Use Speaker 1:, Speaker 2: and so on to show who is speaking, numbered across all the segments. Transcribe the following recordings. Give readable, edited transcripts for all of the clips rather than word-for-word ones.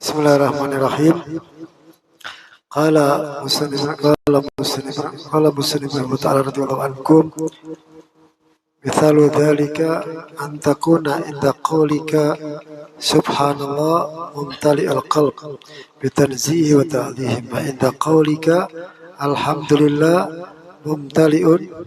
Speaker 1: Bismillahirrahmanirrahim. Qala musannif ta'ala radhiyallahu ankum mithalu dzalika an takuna inda qawlika subhanallah mumtali al-qalb bitanzihi wa ta'dhim wa inda qawlika alhamdulillah mumtali'un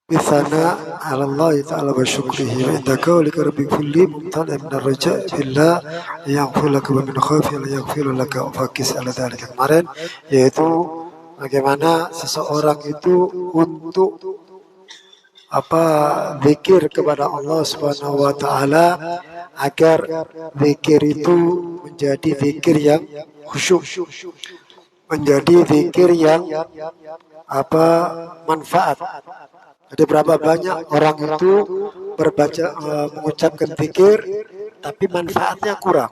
Speaker 1: bithana ala Allah ta'ala wa syukrihi wa inda qawlika rabbi kulli mumtali min ar-raja' billah yaghfir laka wa min khafi la yaghfir laka wa fakis ala dzalika. Kemarin yaitu bagaimana seseorang itu untuk zikir kepada Allah Subhanahu wa taala agar zikir itu menjadi zikir yang khusyuk, menjadi zikir yang manfaat. Jadi berapa banyak orang itu mengucapkan zikir tapi manfaatnya kurang.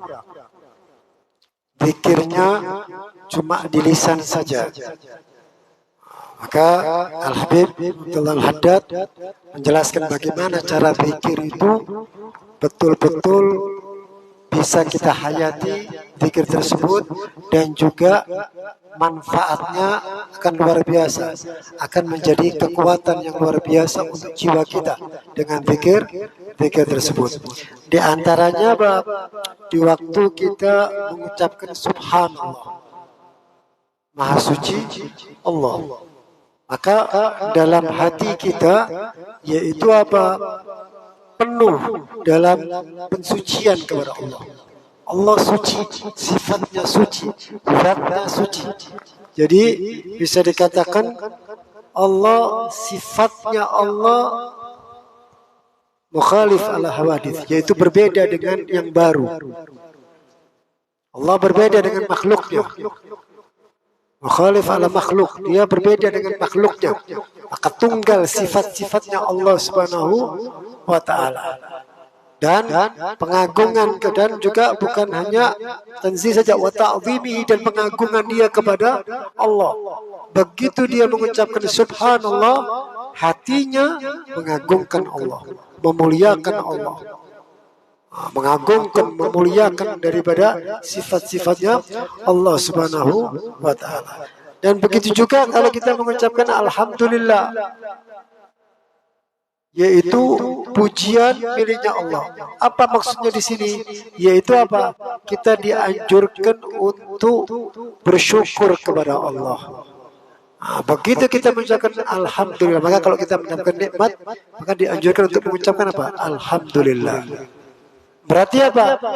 Speaker 1: Zikirnya cuma di lisan saja. Maka Al-Habib Al-Haddad menjelaskan bagaimana cara zikir itu betul-betul bisa kita hayati zikir tersebut, dan juga manfaatnya akan luar biasa, akan menjadi kekuatan yang luar biasa untuk jiwa kita dengan zikir tersebut. Di antaranya di waktu kita mengucapkan subhanallah, maha suci Allah, maka dalam hati kita yaitu penuh dalam pensucian kepada Allah. Allah suci, sifatnya suci, zatnya suci. Jadi bisa dikatakan Allah, sifatnya Allah mukhalif ala hawadith, yaitu berbeda dengan yang baru. Allah berbeda dengan makhluknya. Mukhalif ala makhluk, dia berbeda dengan makhluknya. Maka tunggal sifat-sifatnya Allah Subhanahu wa ta'ala. Dan pengagungan, dan juga bukan hanya tanzih saja, wa ta'zimi, dan pengagungan dia kepada Allah. Begitu dia mengucapkan subhanallah, hatinya mengagungkan Allah, memuliakan Allah, mengagungkan, memuliakan daripada sifat-sifatnya Allah Subhanahu wa ta'ala. Dan begitu juga kalau kita mengucapkan alhamdulillah, yaitu pujian miliknya Allah. Apa maksudnya di sini? Yaitu kita dianjurkan untuk bersyukur kepada Allah. Begitu kita mengucapkan alhamdulillah, maka kalau kita mendapatkan nikmat, maka dianjurkan untuk mengucapkan alhamdulillah. Berarti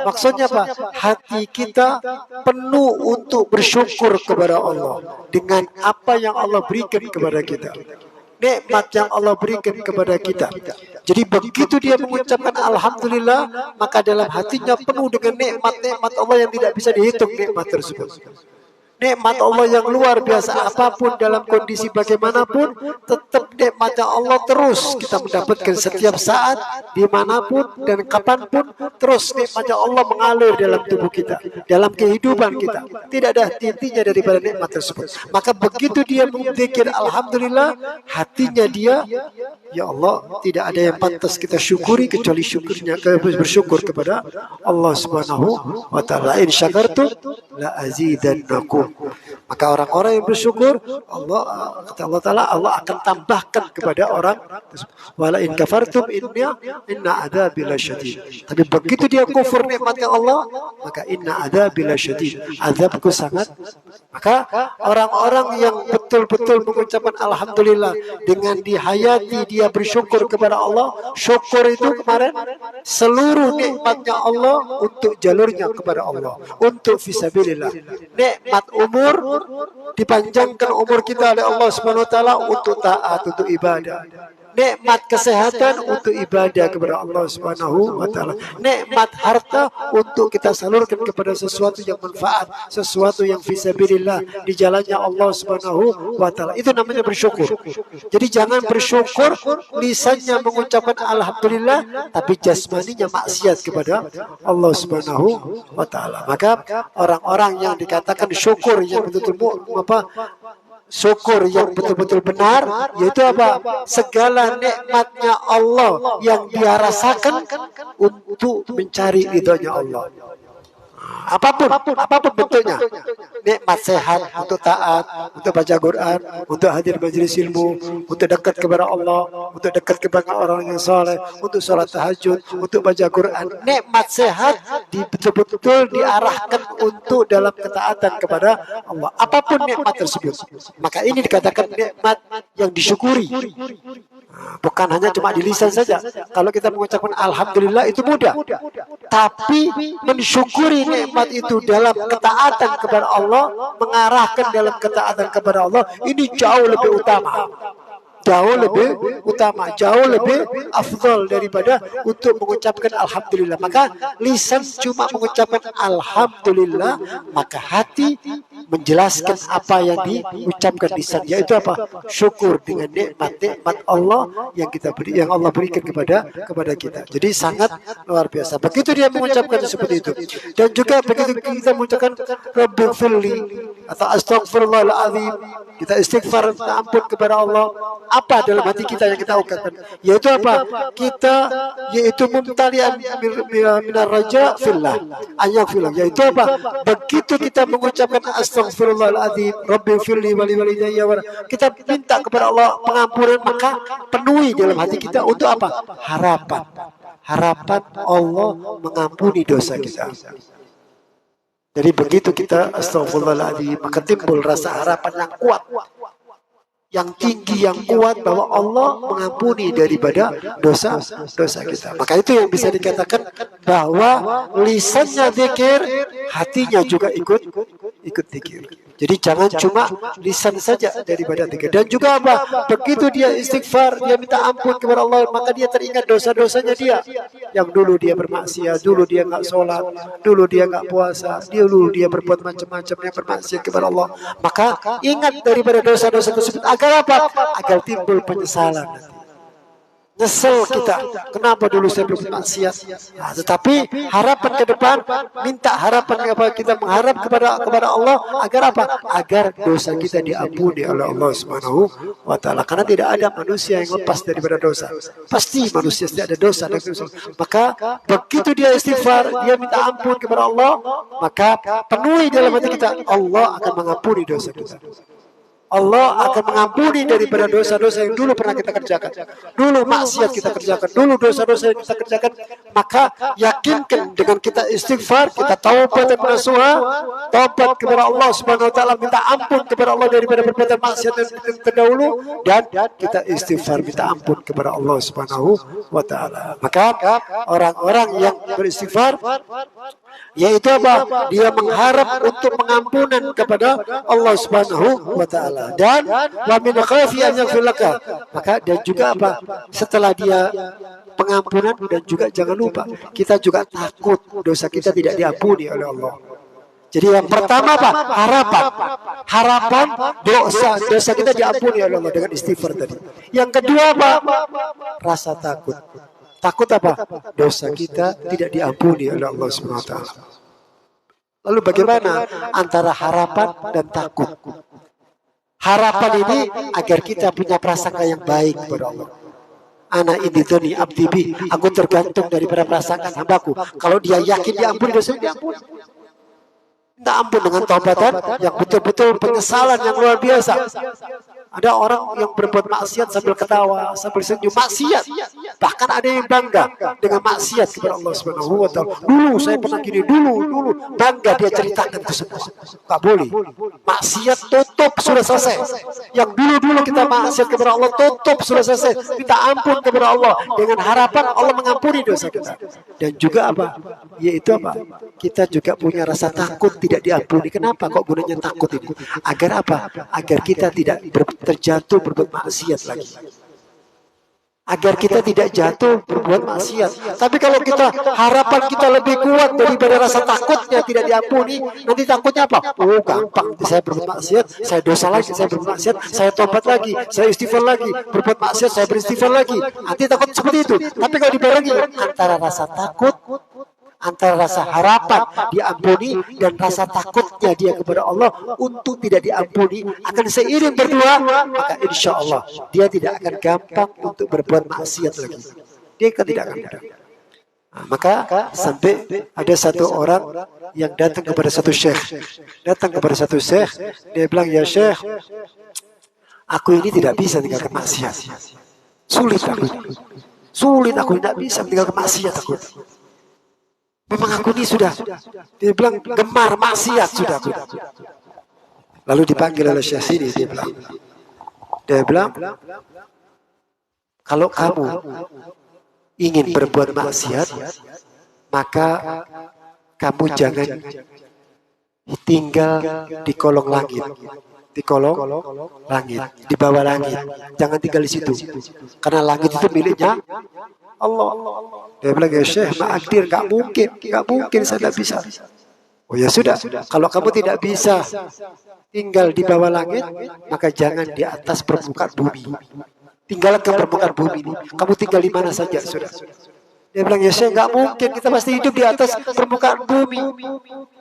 Speaker 1: maksudnya hati kita penuh untuk bersyukur kepada Allah dengan apa yang Allah berikan kepada kita, nikmat yang Allah berikan kepada kita. Jadi begitu dia mengucapkan alhamdulillah, maka dalam hatinya penuh dengan nikmat-nikmat Allah yang tidak bisa dihitung. Nikmat tersebut, nikmat Allah yang luar biasa, apapun dalam kondisi bagaimanapun, tetap nikmatnya Allah terus kita mendapatkan setiap saat, dimanapun dan kapanpun. Terus nikmatnya Allah mengalir dalam tubuh kita, dalam kehidupan kita, tidak ada titiknya daripada nikmat tersebut. Maka begitu dia berzikir alhamdulillah, hatinya dia, ya Allah, tidak ada yang pantas kita syukuri kecuali bersyukur kepada Allah Subhanahu wa ta'ala. In syakartum la azidannakum. Maka orang-orang yang bersyukur, kata Allah Ta'ala, Allah akan tambahkan kepada orang tersebut. Wala in kafartum inna adzabi lasyadid. Tapi begitu dia kufur nikmatnya Allah, maka inna adzabi lasyadid, azabku sangat. Maka orang-orang yang betul-betul mengucapkan alhamdulillah dengan dihayati dia bersyukur kepada Allah. Syukur itu kemarin seluruh nikmatnya Allah untuk jalurnya kepada Allah, untuk fisabilillah. Nikmat umur, dipanjangkan umur kita oleh Allah Subhanahu wa taala untuk taat, untuk ibadah. Nikmat kesehatan untuk ibadah kepada Allah Subhanahu wa taala. Nikmat harta untuk kita salurkan kepada sesuatu yang manfaat, sesuatu yang fisabilillah, di jalannya Allah Subhanahu wa taala. Itu namanya bersyukur. Jadi jangan bersyukur lisannya mengucapkan alhamdulillah tapi jasmaninya maksiat kepada Allah Subhanahu wa taala. Maka orang-orang yang dikatakan syukur, yang betul-betul syukur yang betul-betul benar, yaitu apa? Segala nikmatnya Allah yang dia rasakan untuk mencari ridhonya Allah. Apapun bentuknya, nikmat sehat untuk taat, untuk baca Quran, untuk hadir majelis ilmu, untuk dekat kepada Allah, untuk dekat kepada orang yang soleh, untuk sholat tahajud, untuk baca Quran. Nikmat sehat betul-betul diarahkan untuk dalam ketaatan kepada Allah. Apapun nikmat tersebut, maka ini dikatakan nikmat yang disyukuri. Bukan hanya cuma di lisan saja. Kalau kita mengucapkan alhamdulillah itu mudah, tapi mensyukuri nikmat itu dalam ketaatan kepada Allah, mengarahkan dalam ketaatan kepada Allah, ini jauh lebih utama. Jauh lebih afdal daripada untuk mengucapkan alhamdulillah. Maka lisan cuma mengucapkan alhamdulillah, maka hati menjelaskan apa yang diucapkan lisan, yaitu apa? Syukur dengan nikmat Allah yang Allah berikan kepada kita. Jadi sangat luar biasa. Begitu dia mengucapkan seperti itu. Dan juga begitu kita mengucapkan Rabbighfirli atau Astaghfirullahaladzim, kita istighfar, minta ampun kepada Allah. Apa dalam hati kita yang kita ucapkan? Yaitu apa? Yaitu mumtalian minar raja fillah, ayaghfirullah. Yaitu apa? Begitu kita mengucapkan Astaghfirullahaladzim, Rabbighfirli wa li walidayya, kita minta kepada Allah pengampunan, maka penuhi dalam hati kita untuk apa? Harapan Allah mengampuni dosa kita. Jadi begitu kita Astaghfirullahaladzim, maka timbul rasa harapan yang kuat, yang tinggi, yang kuat, bahwa Allah mengampuni daripada dosa kita. Maka itu yang bisa dikatakan bahwa lisannya zikir, hatinya juga ikut zikir. Jadi jangan cuma lisan saja daripada zikir. Dan juga apa? Begitu dia istighfar, dia minta ampun kepada Allah, maka dia teringat dosa-dosanya dia. Yang dulu dia bermaksiat, dulu dia nggak sholat, dulu dia nggak puasa, dulu dia berbuat macam-macam yang bermaksiat kepada Allah. Maka ingat daripada dosa-dosa tersebut. Agar apa? Agar timbul penyesalan. Nyesel kita, kenapa dulu saya berbuat maksiat. Nah, tetapi harapan ke depan, minta harapan kita mengharap kepada Allah agar apa? Agar dosa kita diampuni oleh Allah Subhanahu wa taala. Karena tidak ada manusia yang lepas daripada dosa. Pasti manusia tidak ada dosa. Maka begitu dia istighfar, dia minta ampun kepada Allah, maka penuhi dalam hati kita, Allah akan mengampuni dosa kita. Allah akan mengampuni daripada dosa-dosa yang dulu pernah kita kerjakan, dulu maksiat kita kerjakan, dulu dosa-dosa yang kita kerjakan. Maka yakinkan dengan kita istighfar, kita taubat dan nasuha, taubat kepada Allah Subhanahu wa taala, minta ampun kepada Allah daripada perbuatan maksiat yang terdahulu, dan kita istighfar minta ampun kepada Allah Subhanahu wa taala. Maka orang-orang yang beristighfar, yaitu apa? Dia mengharap untuk pengampunan kepada Allah Subhanahu wa taala. Dan wa min khafi an yaghfirlaka. Maka dan juga apa? Setelah dia pengampunan, dan juga jangan lupa kita juga takut dosa kita tidak diampuni oleh Allah. Jadi yang pertama apa? Harapan dosa kita diampuni oleh Allah dengan istighfar tadi. Yang kedua apa? Rasa takut. Takut apa? Dosa kita tidak diampuni oleh Allah Subhanahu wa taala. Lalu bagaimana antara harapan dan takut? Harapan ini agar kita punya prasangka yang baik kepada Allah. Ana inditoni abdibi, aku tergantung daripada prasangka hambaku. Kalau dia yakin diampuni dosa, diampuni. Minta ampun dengan taubatan yang betul-betul penyesalan yang luar biasa. Ada orang yang berbuat maksiat sambil ketawa, sambil senyum, maksiat. Bahkan ada yang bangga dengan maksiat kepada Allah Subhanahu wa taala. Dulu saya pernah gini, dulu bangga dia ceritakan itu semua. Enggak boleh. Maksiat tutup, sudah selesai. Yang dulu kita maksiat kepada Allah, tutup, sudah selesai. Minta ampun kepada Allah dengan harapan Allah mengampuni dosa kita. Dan juga apa? Yaitu apa? Kita juga punya rasa takut tidak diampuni. Kenapa kok gunanya takut ini? Agar apa? Agar kita tidak terjatuh berbuat maksiat lagi. Agar kita tidak jatuh berbuat maksiat. Tapi kalau kita harapan kita lebih kuat daripada rasa takutnya tidak diampuni, nanti takutnya apa? Oh gampang, saya berbuat maksiat, saya dosa lagi, saya berbuat maksiat, saya tobat lagi, saya istighfar lagi, berbuat maksiat, saya beristighfar lagi. Nanti takut seperti itu. Tapi kalau dibarengi antara rasa takut, antara rasa harapan diampuni dan rasa takutnya dia kepada Allah untuk tidak diampuni akan seiring berdua, maka insya Allah dia tidak akan gampang untuk berbuat maksiat lagi. Dia kan tidak akan mudah. Nah, maka sampai ada satu orang yang datang kepada satu syekh, dia bilang, ya syekh, aku ini tidak bisa tinggalkan maksiat. Sulit aku tidak bisa meninggalkan maksiat aku. Memang aku ini sudah, dia bilang, gemar maksiat sudah aku. Lalu dipanggil oleh syekh sini, dia bilang, kalau kamu ingin berbuat maksiat, maka kamu jangan tinggal di kolong langit. Di kolong langit, di bawah langit. Jangan tinggal di situ. Karena langit itu miliknya Allah. Dia bilang, ya syekh, ma'adir, gak mungkin saya tidak bisa. Oh ya sudah, kalau kamu tidak bisa tinggal di bawah langit, maka jangan di atas permukaan bumi. Tinggalkan permukaan bumi ini. Kamu tinggal di mana saja, sudah. Dia bilang, ya syekh, gak mungkin, kita pasti hidup di atas permukaan bumi.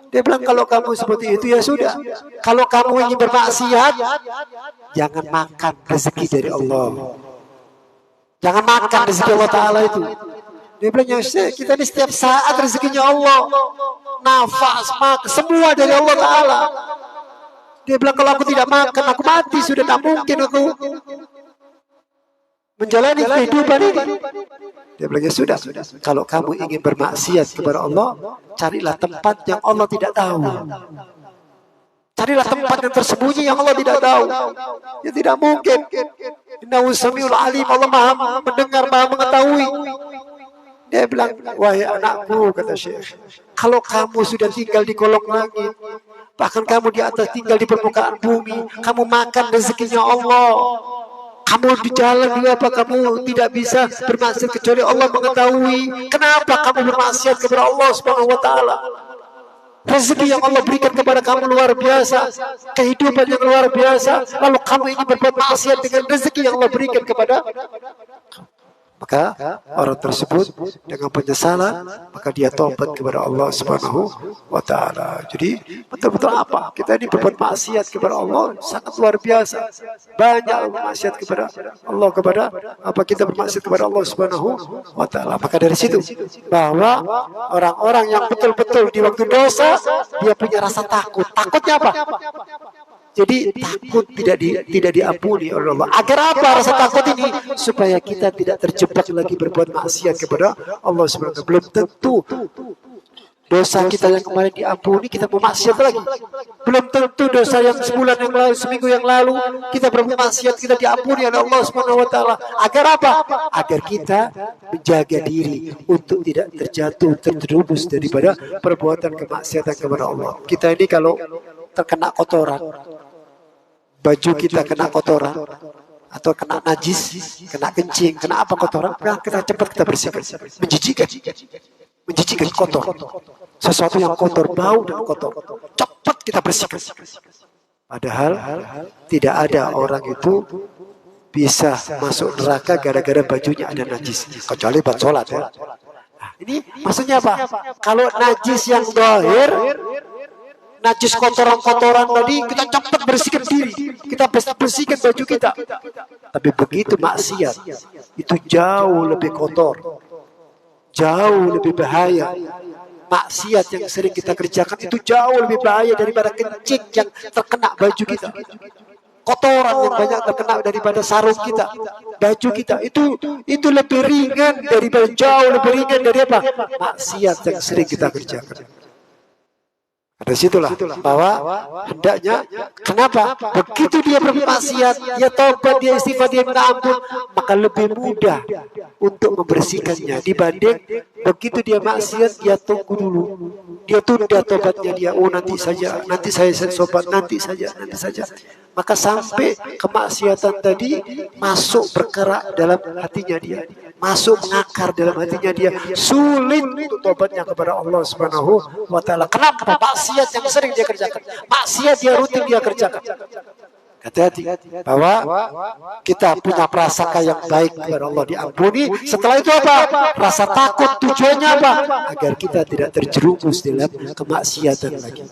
Speaker 1: Dia bilang, kalau kamu seperti itu, ya sudah. Kalau kamu ingin bermaksiat, jangan makan rezeki dari Allah. Jangan makan rezeki Allah Ta'ala itu. Dia bilang, ya syekh, kita ini setiap saat rezekinya Allah. Nafas, makan, semua dari Allah Ta'ala. Dia bilang, kalau aku tidak makan, aku mati. Sudah tak mungkin aku menjalani kehidupan ini. Dia bilang, ya sudah, kalau kamu ingin bermaksiat kepada Allah, carilah tempat yang Allah tidak tahu. Carilah tempat yang tersembunyi yang Allah tidak tahu. Ya tidak mungkin. Innahu samiul alim, Allah maha mendengar, maha mengetahui. Dia bilang, wahai anakku, kata syekh, kalau kamu sudah tinggal di kolong langit, bahkan kamu di atas tinggal di permukaan bumi, kamu makan rezekinya Allah. Kamu di jalan juga apa kamu tidak bisa bermaksiat kecuali Allah mengetahui. Kenapa kamu bermaksiat kepada Allah Subhanahu wa taala? Rezeki yang Allah berikan kepada kamu luar biasa, kehidupan yang luar biasa, lalu kamu ingin berbuat maksiat dengan rezeki yang Allah berikan kepada maka orang tersebut dengan penyesalan, maka dia taubat kepada Allah Subhanahu wa taala. Jadi betul-betul apa? Kita ini berbuat maksiat kepada Allah sangat luar biasa. Banyak maksiat kepada Allah, kepada apa kita bermaksiat kepada Allah Subhanahu wa taala. Maka dari situ bahwa orang-orang yang betul-betul di waktu dosa dia punya rasa takut. Takutnya apa? Jadi takut tidak diampuni oleh Allah. Agar apa rasa takut ini? Supaya kita tidak terjebak lagi berbuat maksiat kepada Allah SWT. Belum tentu dosa kita yang kemarin diampuni, kita mau maksiat lagi. Belum tentu dosa yang sebulan yang lalu, seminggu yang lalu, kita berbuat maksiat, kita diampuni oleh Allah SWT. Agar apa? Agar kita menjaga diri untuk tidak terjatuh, terjerumus daripada perbuatan kemaksiatan kepada Allah. Kita ini kalau terkena kotoran, baju kita kena kotoran atau kena najis, kena kencing, kena apa kotoran, kita cepat kita bersihkan. Menjijikan kotor, sesuatu yang kotor, bau dan kotor, cepat kita bersihkan. Padahal tidak ada orang itu bisa masuk neraka gara-gara bajunya ada najis, kecuali buat sholat ya. Nah, ini maksudnya apa? Kalau najis yang zahir, najis kotoran-kotoran tadi kita cepat bersihkan diri, kita bersihkan baju kita. Tapi begitu maksiat itu jauh lebih kotor, jauh lebih bahaya. Maksiat yang sering kita kerjakan itu jauh lebih bahaya daripada kencing yang terkena baju kita. Kotoran yang banyak terkena daripada sarung kita, baju kita, itu lebih ringan daripada, jauh lebih ringan dari apa? Maksiat yang sering kita kerjakan. Dari situlah bahwa hendaknya, kenapa? Begitu dia bermaksiat, dia taubat, dia istighfar, dia minta ampun, maka lebih mudah untuk membersihkannya dibanding begitu dia maksiat, dia tunggu dulu, dia tunda taubatnya, dia nanti saya sobat, nanti saja. Maka sampai kemaksiatan tadi masuk bergerak dalam hatinya dia, masuk mengakar dalam hatinya dia, sulit untuk tobatnya kepada Allah Subhanahu wa taala. Kenapa? Maksiat yang sering dia kerjakan, maksiat dia rutin dia kerjakan. Hati-hati bahwa kita punya prasangka yang baik kepada Allah, diampuni. Setelah itu apa? Rasa takut. Tujuannya apa? Agar kita tidak terjerumus dalam kemaksiatan lagi.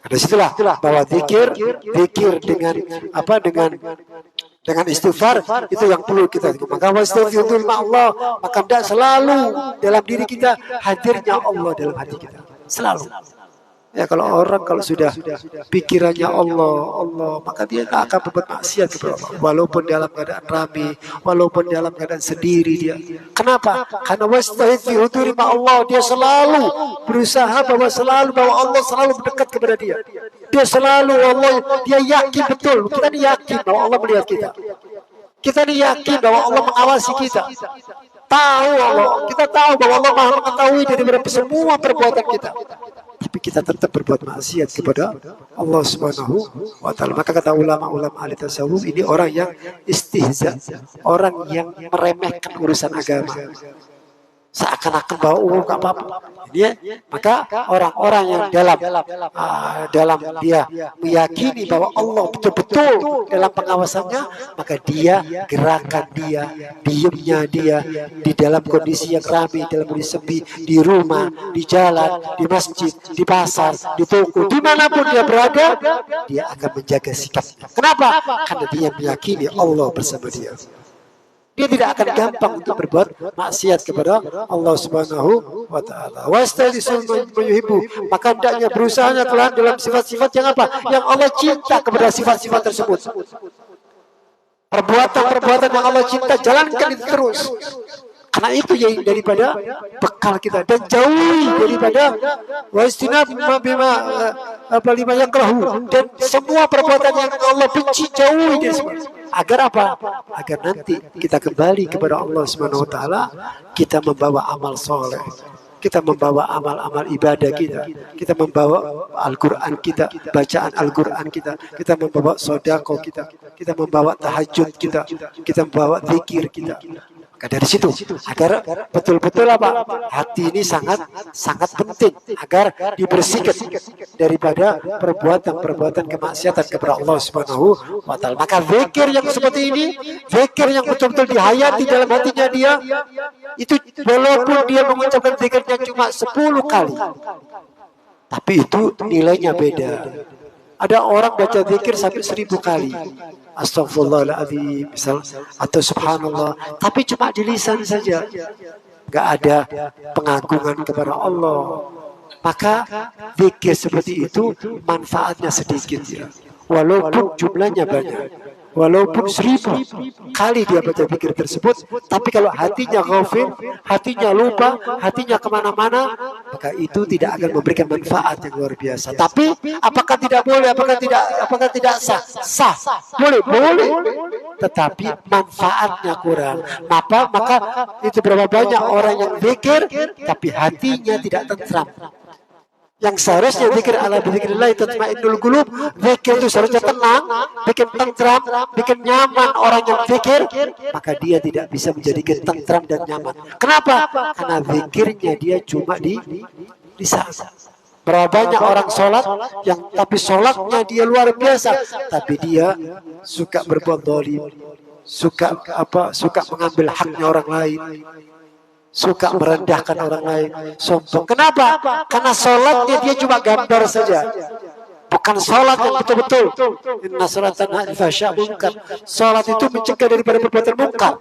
Speaker 1: Karena situlah bahwa zikir dengan apa, dengan istighfar itu yang perlu kita. Maka wastaghfirul Allah, maka tidak selalu dalam diri kita hadirnya Allah dalam hati kita. Selalu. Ya, kalau orang kalau sudah pikirannya Allah, maka dia tak akan berbuat maksiat kepada Allah. Walaupun dalam keadaan ramai, walaupun dalam keadaan sendiri dia. Kenapa? Karena wastaghfiru Allah, dia selalu berusaha bahwa Allah selalu mendekat kepada dia. Dia selalu dia yakin betul. Kita ini yakin bahwa Allah melihat kita. Kita ini yakin bahwa Allah mengawasi kita. Tahu Allah, kita tahu bahwa Allah Maha mengetahui dari semua perbuatan kita. Tapi kita tetap berbuat maksiat kepada Allah Subhanahu wa Ta'ala. Maka kata ulama-ulama ahli tasawuf, ini orang yang istihza, orang yang meremehkan urusan agama. Seakan-akan bahwa gak apa-apa. Maka orang-orang yang dalam dia meyakini bahwa Allah betul-betul dalam pengawasannya, maka dia, gerakan dia, diamnya dia di dalam kondisi yang ramai, dalam kondisi sepi, di rumah, di jalan, di masjid, di pasar, di toko, dimanapun dia berada, dia akan menjaga sikapnya. Kenapa? Karena dia meyakini Allah bersama dia. Dia tidak akan gampang untuk berbuat maksiat kepada Allah Subhanahu wa Ta'ala. Wastadisul menyuhibu, maka hendaknya berusahanya kelak dalam sifat-sifat yang apa? Yang Allah cinta kepada sifat-sifat tersebut. Perbuatan-perbuatan yang Allah cinta, jalankan itu terus. Karena itu yang daripada bekal kita, dan jauhi daripada wastinab bima lima yakrahu, dan semua perbuatan yang Allah benci, jauhi dari semua. Agar apa? Agar nanti kita kembali kepada Allah Subhanahu wa Ta'ala, kita membawa amal soleh, kita membawa amal-amal ibadah kita membawa Al-Quran kita, bacaan Al-Quran kita membawa sodako kita membawa tahajud kita membawa zikir kita. Dari situ, agar betul-betul apa? Hati ini sangat penting agar dibersihkan daripada perbuatan-perbuatan kemaksiatan kepada Allah Subhanahu wa Ta'ala. Maka zikir yang seperti ini, zikir yang betul-betul dihayati dalam hatinya dia, itu walaupun dia mengucapkan zikirnya cuma 10 kali, tapi itu nilainya beda. Ada orang baca zikir sampai 1000 kali. Astagfirullahaladzim misal, atau subhanallah, tapi cuma di lisan saja, nggak ada pengagungan kepada Allah. Maka zikir seperti itu manfaatnya sedikit ya, walaupun jumlahnya banyak. Walaupun 1000 kali dia baca zikir tersebut, tapi kalau hatinya ghafil, hatinya lupa, hatinya kemana-mana, maka itu tidak akan memberikan manfaat yang luar biasa. Tapi apakah tidak boleh? Apakah tidak sah? Sah, boleh. Tetapi manfaatnya kurang. Maka itu berapa banyak orang yang zikir, tapi hatinya tidak tentram. Yang seharusnya zikir ala bizikrillah tatmainnul qulub, zikir itu seharusnya tenang, bikin tentram, bikin nyaman orang yang zikir, maka dia tidak bisa menjadikan tentram dan nyaman. Kenapa? Karena zikirnya dia cuma di lisan. Berapa banyak orang sholat yang tapi sholatnya dia luar biasa, tapi dia suka berbuat zalim, suka mengambil haknya orang lain, suka merendahkan orang lain, sombong. Kenapa? Karena sholatnya dia cuma gambar saja, bukan sholat yang betul-betul. Inna sholatan tanha 'anil fahsya'i wal munkar. Sholat itu mencegah daripada perbuatan mungkar,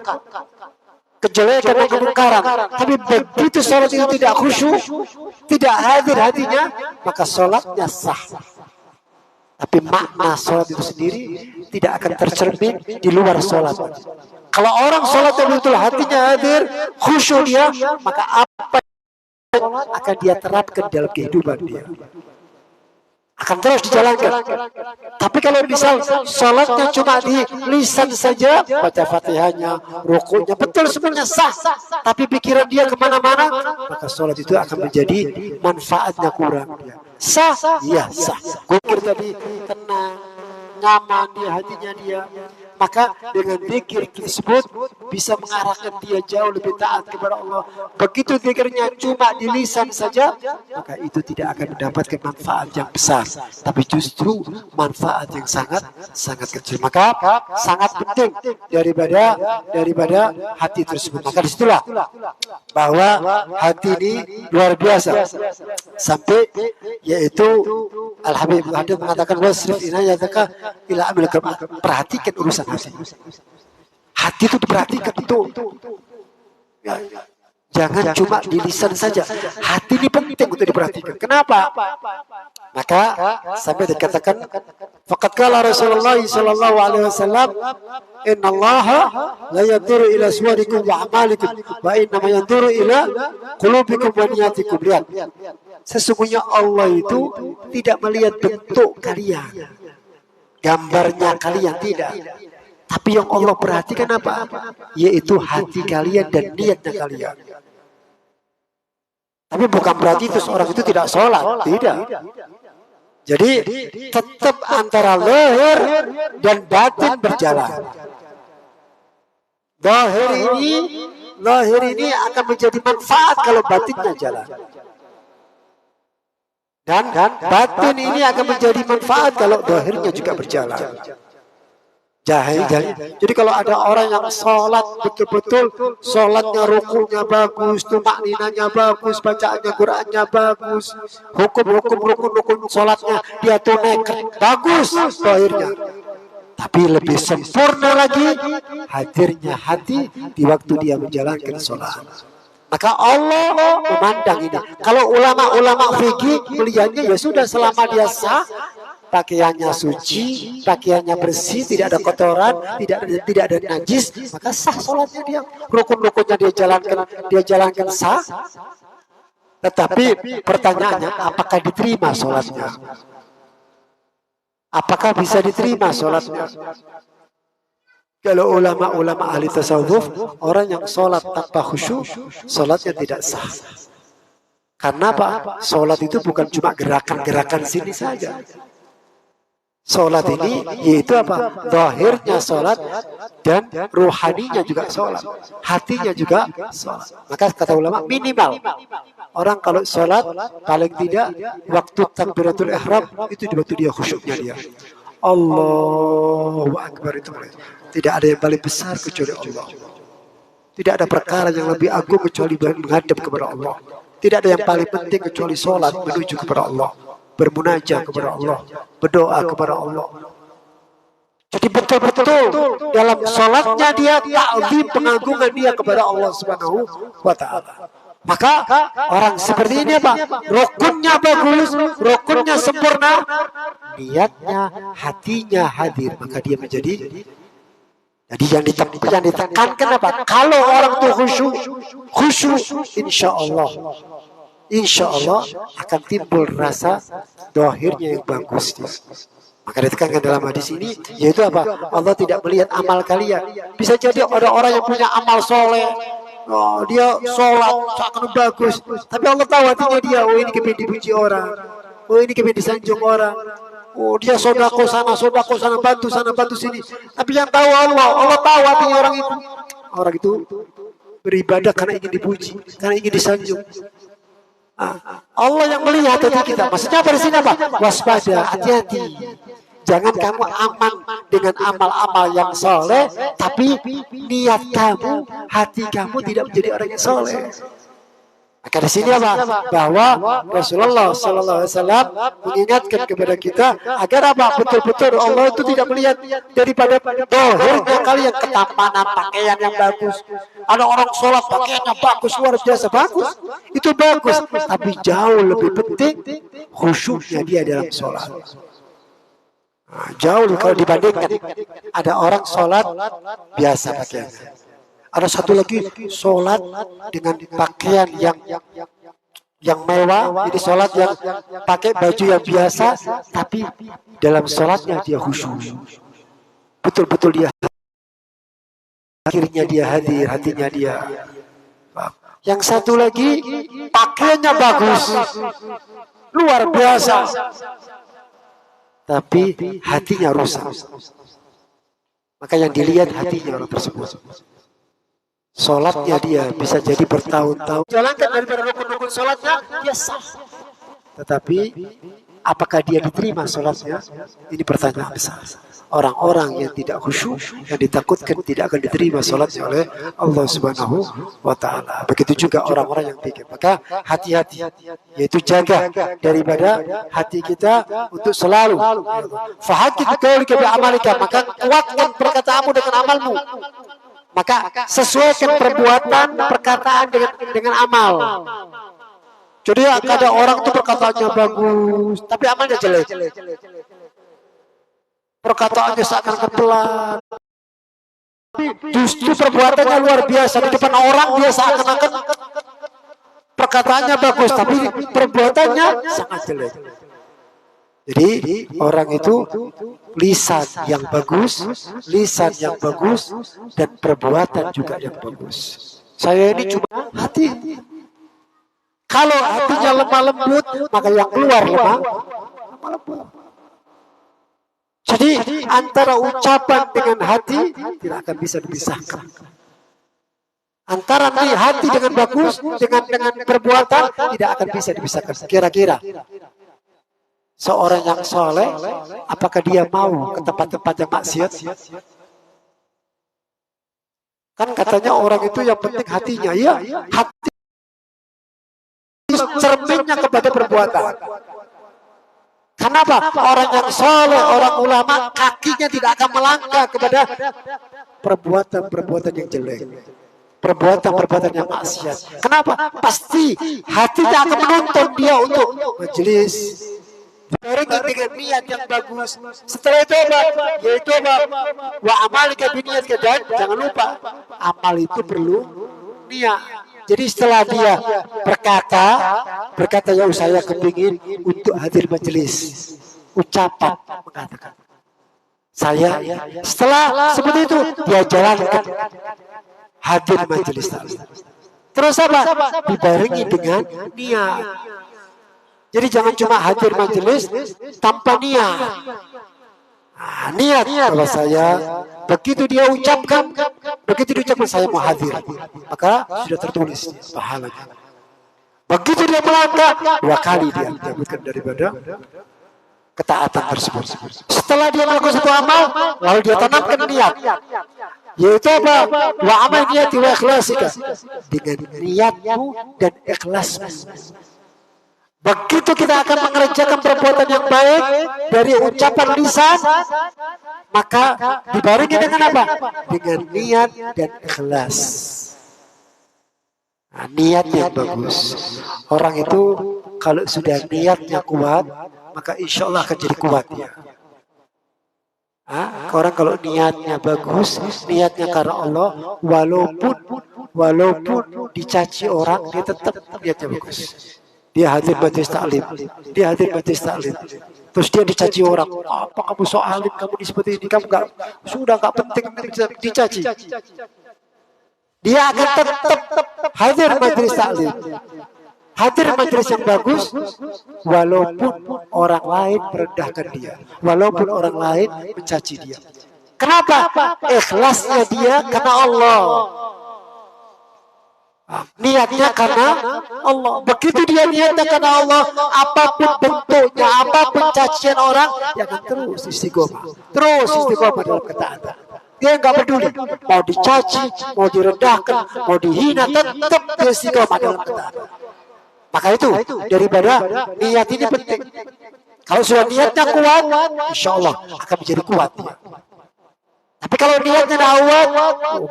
Speaker 1: kejelekan dan kemungkaran. Tapi begitu sholat itu tidak khusyuk, tidak hadir hatinya, maka sholatnya sah, tapi makna sholat itu sendiri tidak akan tercermin di luar sholat. Kalau orang sholat yang betul hatinya hadir, khusyuk dia, maka apa yang akan dia terapkan dalam kehidupan dia akan terus dijalankan. Tapi kalau misal sholatnya cuma di lisan saja, baca fatihahnya, rukunya betul semuanya sah, tapi pikiran dia kemana-mana, maka sholat itu akan menjadi manfaatnya kurang. Sah, iya sah. Gukir tadi tenang, nyaman di hatinya dia. maka dengan zikir tersebut bisa mengarahkan dia jauh lebih taat kepada Allah. Begitu zikirnya cuma di lisan saja, maka itu tidak akan mendapatkan manfaat yang besar, tapi justru manfaat yang sangat kecil. Maka sangat penting daripada hati tersebut. Maka disitulah bahwa hati ini luar biasa, sampai yaitu Al-Habib Hadid mengatakan wasrif inayataka ila amil kamat. Perhatikan urusan hati. Hati itu diperhatikan betul. Ya, jangan cuma di lisan saja. Hati ini penting untuk diperhatikan. Kenapa? Maka sampai dikatakan faqad qala Rasulullah sallallahu alaihi wasallam innallaha la yanzuru ila suwarikum wa a'malikum wa innama yanzuru ila qulubikum wa niyatikum. Lihat, sesungguhnya Allah itu tidak melihat bentuk kalian, gambarnya kalian, tidak. Tapi yang Allah perhatikan apa? Yaitu hati kalian dan niatnya kalian. Tapi bukan berarti itu seorang itu tidak sholat, tidak. Jadi tetap antara lahir dan batin berjalan. Lahir ini akan menjadi manfaat kalau batinnya jalan. Dan batin ini akan menjadi manfaat kalau lahirnya juga berjalan. Jadi kalau ada orang yang sholat betul-betul, sholatnya rukunya bagus, tumakninanya bagus, bacaannya Qur'annya bagus, rukun sholatnya dia tunaikan bagus lahirnya, tapi lebih sempurna lagi hadirnya hati di waktu dia menjalankan sholat. Maka Allah memandang ini. Kalau ulama-ulama fikih melihatnya ya sudah, selama dia sah, pakaiannya suci, pakaiannya bersih, tidak ada kotoran, tidak ada najis, maka sah sholatnya dia. Rukun-rukunnya dia jalankan sah. Tetapi pertanyaannya, apakah diterima sholatnya? Apakah bisa diterima sholatnya? Kalau ulama-ulama ahli tasawuf, orang yang sholat tanpa khusyuk, sholatnya tidak sah. Karena apa? Sholat itu bukan cuma gerakan-gerakan sini saja. Sholat ini yaitu apa? Zahirnya sholat dan ruhaninya juga sholat, hatinya juga sholat. Maka kata ulama minimal orang kalau sholat paling tidak waktu takbiratul ihram itu di waktu dia khusyuknya dia. Allahu Akbar itu tidak ada yang paling besar kecuali Allah. Tidak ada perkara yang lebih agung kecuali menghadap kepada Allah. Tidak ada yang paling penting kecuali sholat menuju kepada Allah, bermunajat kepada Allah, berdoa kepada Allah. Jadi betul-betul dalam sholatnya dia ta'zim, pengagungan dia kepada Allah Subhanahu wa ta'ala. Maka orang seperti ini apa? Rukunnya bagus, rukunnya sempurna, niatnya, hatinya hadir, maka dia menjadi. Jadi yang ditekankan apa? Kalau orang itu khusyuk, insya Allah akan timbul rasa dohirnya yang bagus. Maka ditekankan dalam hadis ini, yaitu apa? Allah tidak melihat amal kalian. Bisa jadi orang-orang yang punya amal soleh, dia sholat sangat bagus, tapi Allah tahu hatinya dia, oh ini kepingin dipuji orang, oh ini kepingin disanjung orang, oh dia sodako sana, bantu sini. Tapi yang tahu Allah tahu hatinya orang itu beribadah karena ingin dipuji, karena ingin disanjung. Allah yang melihat hati kita. Maksudnya apa di sini apa? Waspada, hati-hati. Jangan kamu aman dengan amal-amal yang soleh, tapi niat kamu, hati kamu tidak menjadi orang yang soleh. Maka di sini apa? Bahwa Rasulullah Sallallahu Alaihi Wasallam mengingatkan kepada kita agar apa? Betul-betul Allah itu tidak melihat daripada dohirnya kalian, ketampanan pakaian yang bagus. Ada orang sholat pakaiannya bagus, luar biasa bagus, itu bagus. Tapi jauh lebih penting khusyuknya dia dalam sholat. Jauh kalau dibandingkan ada orang sholat biasa pakaiannya, ada satu lagi sholat dengan pakaian yang mewah, jadi sholat yang pakai baju yang biasa, tapi dalam sholatnya dia khusyuk, betul-betul dia akhirnya dia hadir, hatinya dia. Yang satu lagi pakaiannya bagus, luar biasa, tapi hatinya rusak. Maka yang dilihat hatinya orang tersebut. Sholatnya dia bisa jadi bertahun-tahun. Jalankan daripada rukun-rukun sholatnya, dia sah. Tetapi apakah dia diterima sholatnya? Ini pertanyaan besar. Orang-orang yang tidak khusyuk, yang ditakutkan tidak akan diterima sholatnya oleh Allah Subhanahu wa Ta'ala. Begitu juga orang-orang yang pikir. Maka hati-hati, yaitu jaga daripada hati kita untuk selalu fahaqqiq qaulaka bi amalika, maka kuatkan perkataanmu dengan amalmu. Maka sesuaikan perbuatan, perkataan dengan amal. Jadi kadang orang itu perkataannya bagus, tapi amalnya jelek. Perkataannya seakan-akan pelan, justru perbuatannya luar biasa. Di depan orang dia seakan-akan perkataannya bagus, tapi perbuatannya sangat jelek. Jadi orang itu lisan yang bagus, dan perbuatan juga yang bagus. Saya ini cuma hati. Kalau hatinya lemah lembut, maka yang keluar lemah lembut. Jadi antara ucapan dengan hati tidak akan bisa dipisahkan. Antara hati dengan bagus dengan perbuatan tidak akan bisa dipisahkan. Kira-kira seorang yang soleh, apakah dia mau ke tempat-tempat yang maksiat? Kan katanya orang itu yang penting hatinya. Ya, hati cerminnya kepada perbuatan. Kenapa? Orang yang soleh, orang ulama, kakinya tidak akan melangkah kepada perbuatan-perbuatan yang jelek, perbuatan-perbuatan yang maksiat. Kenapa? Pasti hatinya akan menuntun dia untuk majelis, dibarengi dengan niat yang bagus. Setelah itu apa? Yaitu apa? Wa amalika biniyatika, dan jangan lupa amal itu perlu niat. Jadi setelah dia berkata ya saya kepingin untuk hadir majelis, ucapan mengatakan saya, setelah seperti itu dia jalankan hadir majelis. Terus apa? Dibarengi dengan niat. Jadi jangan cuma hadir majelis tanpa niat. Niat kalau saya begitu dia ucapkan, saya mau hadir, maka sudah tertulis pahalanya. Begitu dia melangkah, 2 kali dia dapatkan daripada ketaatan tersebut. Setelah dia melakukan satu amal, lalu dia tanamkan niat, yaitu apa? Wa amal niyati wa ikhlasika, dengan niatmu dan ikhlasmu. Begitu kita akan mengerjakan perbuatan yang baik dari ucapan lisan, maka dibarengi dengan apa? Dengan niat dan ikhlas. Nah, niat yang bagus. Orang itu kalau sudah niatnya kuat, maka insya Allah akan jadi kuat ya. Orang kalau niatnya bagus, niatnya karena Allah, walaupun dicaci orang, dia tetap niatnya bagus. Dia hadir majelis taklim, terus dia dicaci orang, apa kamu so alim, kamu seperti ini, kamu sudah nggak penting dicaci. Dia akan tetap hadir majelis taklim, hadir majelis yang bagus, walaupun orang lain merendahkan dia, walaupun orang lain mencaci dia. Kenapa? Ikhlasnya dia karena Allah. Niatnya karena Allah. Begitu dia niatnya karena Allah, apapun bentuknya, apapun cacian orang, dia akan terus istiqomah dalam ketaatan. Dia nggak peduli mau dicaci, mau direndahkan, mau dihina, tetap dia istiqomah dalam ketaatan. Maka itu daripada niat ini penting. Kalau sudah niatnya kuat, insya Allah akan menjadi kuat. Tapi kalau niatnya awal,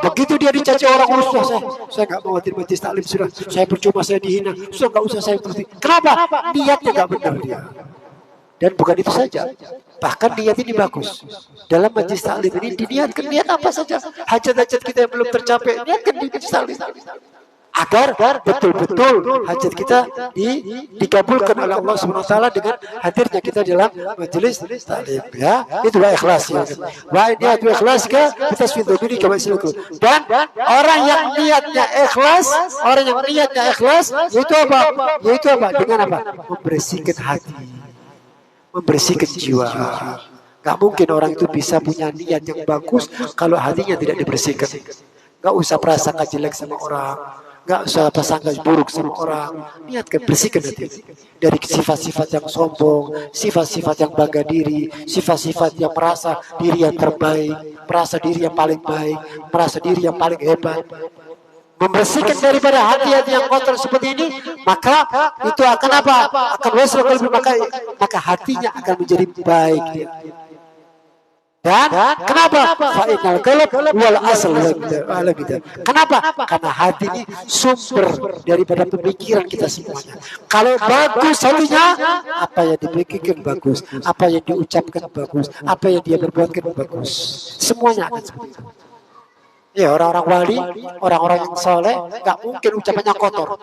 Speaker 1: begitu dia dicaci orang, saya nggak mau hadir majelis taklim, sudah saya percuma, saya dihina, sudah nggak usah saya berhenti. Kenapa? Niatnya nggak benar dia. Dan bukan itu saja, bahkan niat ini bagus. Dalam majelis taklim ini diniatkan niat apa saja, hajat-hajat kita yang belum tercapai, niatkan di majelis taklim. Agar betul-betul hajat kita dikabulkan oleh Allah Subhanahu wa taala dengan hadirnya kita dalam majelis taklim, ya. Itulah ikhlas ya. Wa niat ikhlas ka bitasfid diri kama silaku. Dan orang yang niatnya ikhlas, yaitu apa? Dengan apa? Membersihkan hati, membersihkan jiwa, Gak mungkin orang itu bisa punya niat yang bagus kalau hatinya tidak dibersihkan. Gak usah prasangka jelek sama orang, gak usah prasangka buruk sama orang. Niatkan, bersihkan hati dari sifat-sifat yang sombong, sifat-sifat yang bangga diri, sifat-sifat yang merasa diri yang terbaik, merasa diri yang paling baik, merasa diri yang paling hebat. Membersihkan daripada hati-hati yang kotor seperti ini, maka itu akan apa? Akan wasal qalbi, maka hatinya akan menjadi baik dia. Dan kenapa? Fa'inal qalb wal asl. Kenapa? Karena hati ini sumber daripada pemikiran kita semuanya. Kalau bagus hatinya, apa yang dipikirkan bagus, apa yang diucapkan bagus, apa yang dia berbuatkan bagus, semuanya akan seperti itu. Ya, orang-orang wali, orang-orang yang soleh, gak mungkin ucapannya kotor.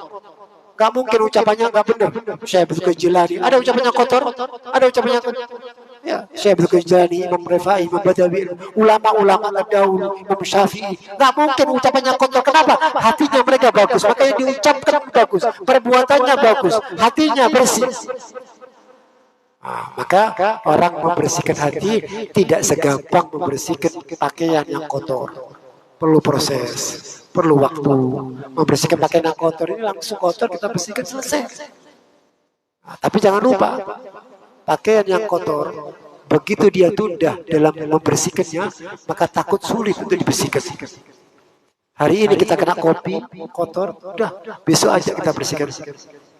Speaker 1: Gak mungkin ucapannya gak benar. Syekh Abdul Jilani, ada ucapannya kotor? Ada ucapannya kotor? Ya, Syekh Abdul Jilani, Imam Rifai, Imam Badawi, ulama-ulama terdahulu, Imam Syafi'i. Gak mungkin ucapannya kotor. Kenapa? Hatinya mereka bagus, makanya diucapkan bagus, perbuatannya bagus, hatinya bersih. Maka orang membersihkan hati tidak segampang membersihkan pakaian yang kotor. Perlu proses, perlu waktu. Membersihkan pakaian yang kotor ini langsung kotor, kita bersihkan, selesai. Tapi jangan lupa, pakaian yang kotor, begitu dia tunda dalam membersihkannya, maka takut sulit untuk dibersihkan. Hari ini kita kena kopi kotor, udah besok aja kita bersihkan.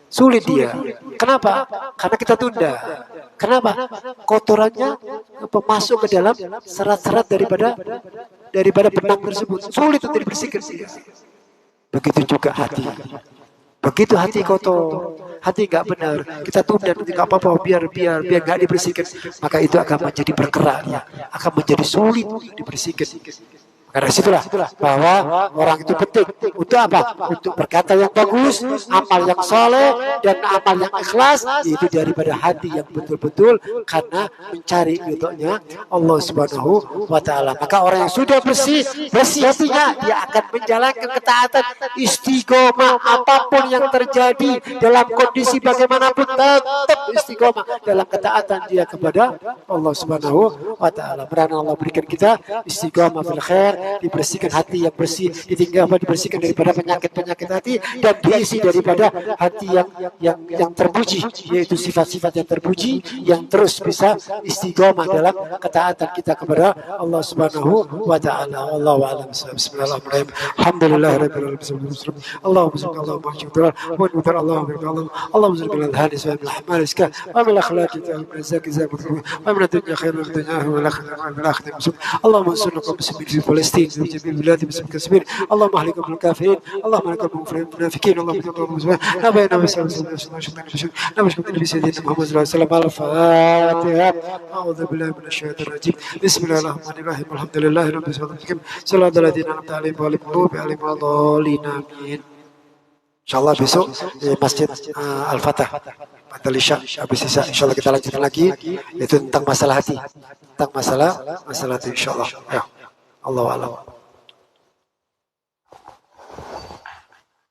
Speaker 1: Sulit dia. Kenapa? Karena kita tunda. Kenapa? Kotorannya masuk ke dalam serat-serat daripada benang tersebut. Sulit untuk dibersihkan. Begitu juga hati. Begitu hati kotor, hati nggak benar, kita tunda, nanti nggak apa-apa, biar nggak dibersihkan, maka itu akan menjadi berkerak, ya, akan menjadi sulit untuk dibersihkan. Karena situlah bahwa orang itu penting untuk apa? Untuk berkata yang bagus, amal yang soleh, dan amal yang ikhlas, itu daripada hati yang betul-betul karena mencari ridhonya Allah Subhanahu wa Ta'ala. Maka orang yang sudah bersih hatinya, dia akan menjalankan ketaatan istiqomah apapun yang terjadi dalam kondisi bagaimanapun, tetap istiqomah dalam ketaatan dia kepada Allah Subhanahu wa Ta'ala. Mudah-mudahan Allah berikan kita istiqomah fil khair, dibersihkan hati yang bersih, dibersihkan daripada penyakit-penyakit hati, dan diisi daripada hati yang terpuji, yaitu sifat-sifat yang terpuji, yang terus bisa istiqomah dalam ketaatan kita kepada Allah Subhanahu wa Ta'ala. Wallahu a'lam. Bismillahirrahmanirrahim. Alhamdulillahirabbil alamin. Allahumma salli ala Muhammad wa ala Allahumma Allahumma salli ala hadis wa bil ahmal iska wa bil akhlaqi wa bil zaki wa min ad-dunya khairun wa dunya wa al akhirah. Allahumma salli ala Muhammad وجميع البلاد باسمك الكبير اللهم اهلكم بالكافرين اللهم اهلكم بالمنافقين اللهم نبينا نبشكم في سيدنا محمد صلى الله عليه وسلم. الفاتحه. اعوذ بالله من الشيطان الرجيم. بسم الله الرحمن الرحيم. الحمد لله رب العالمين. صلى الله عليه وسلم. Amin. Insyaallah besok di Masjid Al-Fatah pada Isya, habis Isya insyaallah kita lanjutkan lagi, yaitu tentang masalah hati, tentang masalah hati insyaallah. Ya. Allah a'lam.